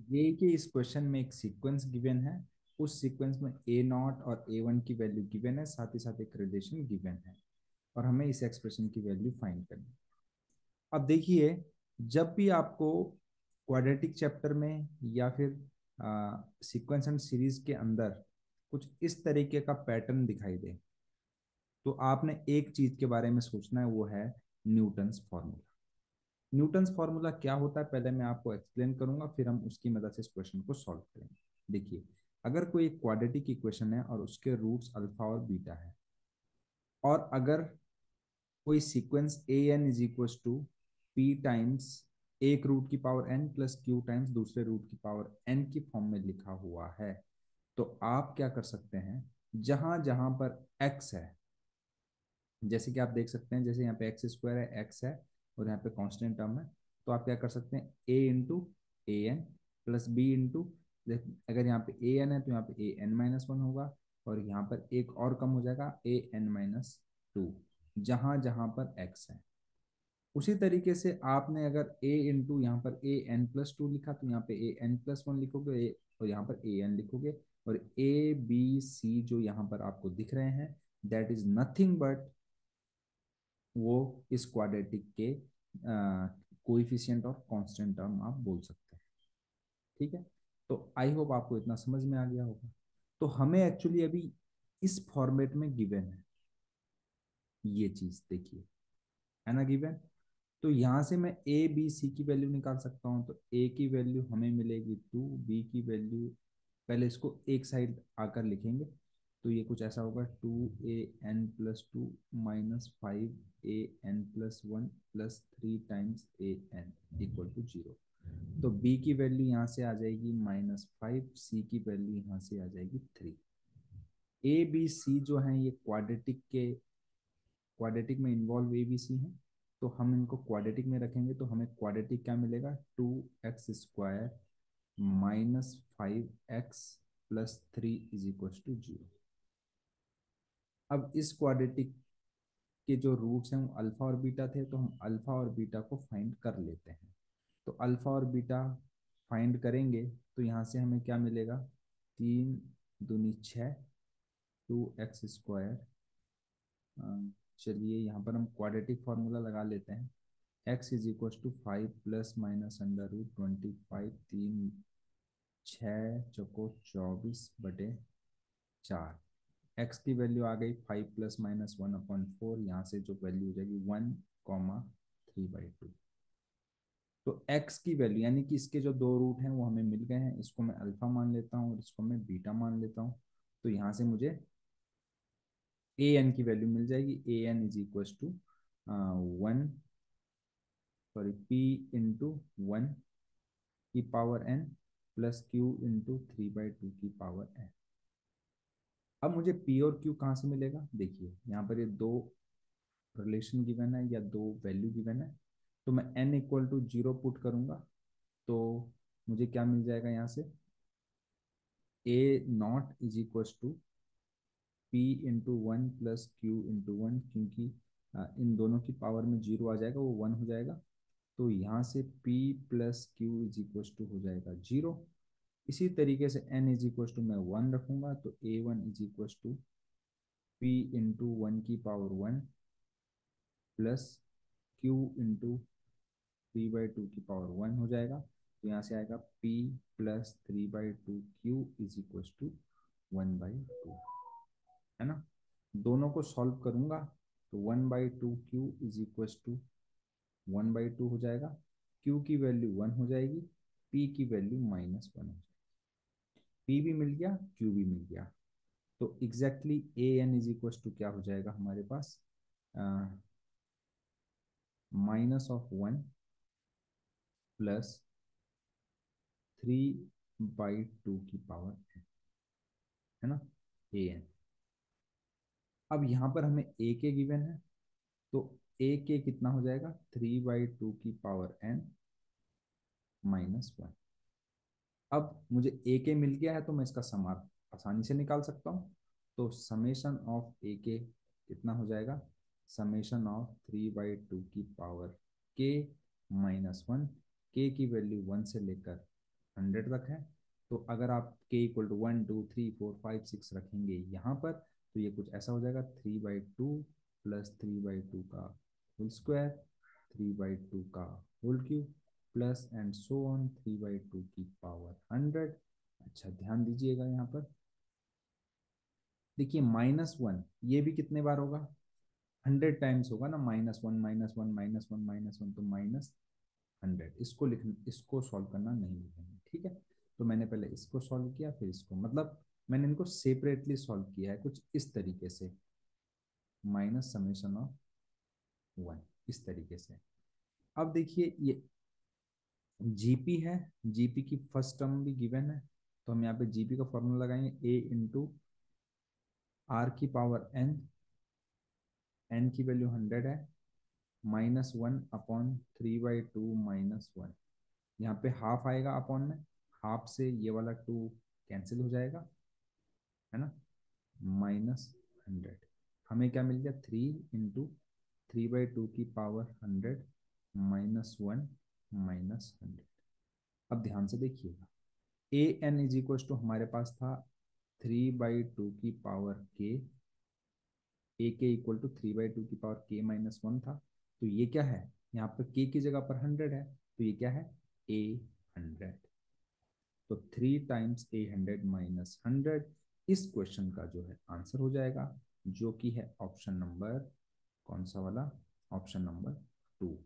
ये कि इस क्वेश्चन में एक सीक्वेंस गिवन है, उस सीक्वेंस में ए नॉट और ए वन की वैल्यू गिवन है, साथ ही साथ एक रिलेशन गिवन है, और हमें इस एक्सप्रेशन की वैल्यू फाइंड करनी है। अब देखिए, जब भी आपको क्वाड्रेटिक चैप्टर में या फिर सीक्वेंस एंड सीरीज के अंदर कुछ इस तरीके का पैटर्न दिखाई दे, तो आपने एक चीज के बारे में सोचना है, वो है न्यूटन्स फॉर्मूला। न्यूटन्स फॉर्मूला क्या होता है पहले मैं आपको एक्सप्लेन करूंगा, फिर हम उसकी मदद से इस क्वेश्चन को सॉल्व करेंगे। देखिए, अगर कोई क्वाड्रेटिक इक्वेशन है और उसके रूट्स अल्फा और बीटा है, और अगर कोई sequence A N is equal to P times एक रूट की power N plus Q times दूसरे रूट की पावर एन की फॉर्म में लिखा हुआ है, तो आप क्या कर सकते हैं, जहां जहां पर एक्स है, जैसे कि आप देख सकते हैं, जैसे यहाँ पे एक्स स्क्वायर है, एक्स है, और यहाँ पे कांस्टेंट टर्म है, तो आप क्या कर सकते हैं, ए इंटू ए एन प्लस बी इंटू, अगर यहाँ पे ए एन है तो यहाँ पे ए एन माइनस वन होगा, और यहाँ पर एक और कम हो जाएगा, ए एन माइनस टू, जहां जहां पर एक्स है। उसी तरीके से आपने अगर a इंटू यहाँ पर ए एन प्लस टू लिखा, तो यहाँ पे ए एन प्लस वन लिखोगे, और यहाँ पर ए एन लिखोगे, और ए बी सी जो यहाँ पर आपको दिख रहे हैं, दैट इज नथिंग बट वो इस क्वाड्रेटिक के कोइफिशिएंट और कांस्टेंट टर्म आप बोल सकते हैं। ठीक है, तो आई होप आपको इतना समझ में आ गया होगा। तो हमें एक्चुअली अभी इस फॉर्मेट में गिवन है ये चीज, देखिए, है ना गिवन। तो यहाँ से मैं ए बी सी की वैल्यू निकाल सकता हूँ, तो ए की वैल्यू हमें मिलेगी टू, बी की वैल्यू, पहले इसको एक साइड आकर लिखेंगे, तो ये कुछ ऐसा होगा, two A N plus two minus five A N plus one plus three times A N equal to zero. तो बी की वैल्यू यहाँ से आ जाएगी माइनस फाइव, सी की वैल्यू यहाँ से आ जाएगी थ्री। ए बी सी जो है ये क्वाड्रेटिक में इन्वॉल्व ए बी सी है, तो हम इनको क्वाड्रेटिक में रखेंगे, तो हमें क्वाड्रेटिक क्या मिलेगा, two X square minus five X plus three is equal to zero. अब इस क्वाड्रेटिक के जो रूट्स हैं वो अल्फा और बीटा थे, तो हम अल्फा और बीटा को फाइंड कर लेते हैं। तो अल्फा और बीटा फाइंड करेंगे, तो यहाँ से हमें क्या मिलेगा, तीन दूनी छः, टू एक्स स्क्वायर, चलिए यहाँ पर हम क्वाड्रेटिक फार्मूला लगा लेते हैं, X is equal to five plus minus under root twenty five, तीन छः चौको चौबीस बटे चार। एक्स की वैल्यू आ गई five plus minus one upon four, यहाँ से जो वैल्यू हो जाएगी one comma three by to. तो x की वैल्यू यानी कि इसके जो दो रूट हैं वो हमें मिल गए हैं, इसको मैं अल्फा मान लेता हूँ और इसको मैं बीटा मान लेता हूँ। तो यहाँ से मुझे ए एन की वैल्यू मिल जाएगी, A N is equal to one, sorry P into one की power N plus Q into three by two की पावर एन। अब मुझे पी और क्यू कहाँ से मिलेगा, देखिए यहाँ पर ये दो रिलेशन गिवन है या दो वैल्यू गिवन है, तो मैं N equal to zero put करूंगा, तो मुझे क्या मिल जाएगा यहाँ से, A not is equal to P into one plus Q into one, क्योंकि इन दोनों की पावर में जीरो आ जाएगा, वो वन हो जाएगा, तो यहाँ से p plus Q is equal to हो जाएगा जीरो। इसी तरीके से n इज इक्व टू मैं वन रखूंगा, तो A one is equal to P into one की power one plus Q into three by two की पावर वन हो जाएगा, तो यहाँ से आएगा p plus three by two Q is equal to one by two, है ना। दोनों को सॉल्व करूंगा, तो one by two Q is equal to one by two हो जाएगा, क्यू की वैल्यू वन हो जाएगी, पी की वैल्यू माइनस वन हो जाएगी, पी भी मिल गया, क्यू भी मिल गया। तो exactly A N is equal to क्या हो जाएगा हमारे पास, minus of one plus three by two की पावर है ना, ए एन। अब यहाँ पर हमें ए के गिवन है, तो ए के कितना हो जाएगा, थ्री बाई टू की पावर एन माइनस वन। अब मुझे ए के मिल गया है, तो मैं इसका सम आसानी से निकाल सकता हूँ, तो समेशन ऑफ ए के कितना हो जाएगा, summation of three by two की पावर के माइनस वन, के की वैल्यू वन से लेकर 100 तक है। तो अगर आप k इक्वल टू 1 2 3 4 5 6 रखेंगे यहाँ पर, तो ये कुछ ऐसा हो जाएगा 3/2 प्लस 3/2 का होल स्क्वायर, 3/2 का whole cube, plus and so on 3/2 की पावर 100। अच्छा ध्यान दीजिएगा यहाँ पर, देखिए -1 ये भी कितने बार होगा, 100 टाइम्स होगा ना, -1 -1 -1 तो -100। इसको सॉल्व करना नहीं लिखेंगे, ठीक है। तो मैंने पहले इसको सॉल्व किया, फिर इसको, मतलब मैंने इनको सेपरेटली सॉल्व किया है कुछ इस तरीके से, -1, इस तरीके से। अब देखिए ये जीपी है, जीपी की फर्स्ट टर्म भी गिवन है, तो हम यहाँ पे जीपी का फॉर्मूला लगाएंगे, ए इंटू आर की पावर एन, एन की वैल्यू 100 है, -1/3/2 -1, यहाँ पे हाफ आएगा अपॉन में, हाफ से ये वाला 2 कैंसिल हो जाएगा, है ना, -100। हमें क्या मिल गया, 3 × 3/2 की पावर 100 -1 -100। अब ध्यान से देखिएगा, ए एन इज इक्वल टू हमारे पास था 3/2 की पावर के, ए के इक्वल टू 3/2 की पावर के -1 था। तो ये क्या है, यहाँ पर के की जगह पर 100 है, तो ये क्या है, A100। तो 3 × A100 - 100 इस क्वेश्चन का जो है आंसर हो जाएगा, जो कि है ऑप्शन नंबर, कौन सा वाला, ऑप्शन नंबर 2।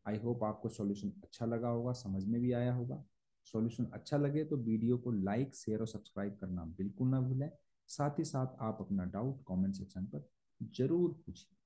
आई होप आपको सॉल्यूशन अच्छा लगा होगा, समझ में भी आया होगा। सॉल्यूशन अच्छा लगे तो वीडियो को लाइक शेयर और सब्सक्राइब करना बिल्कुल ना भूलें। साथ ही साथ आप अपना डाउट कमेंट सेक्शन पर जरूर पूछिए।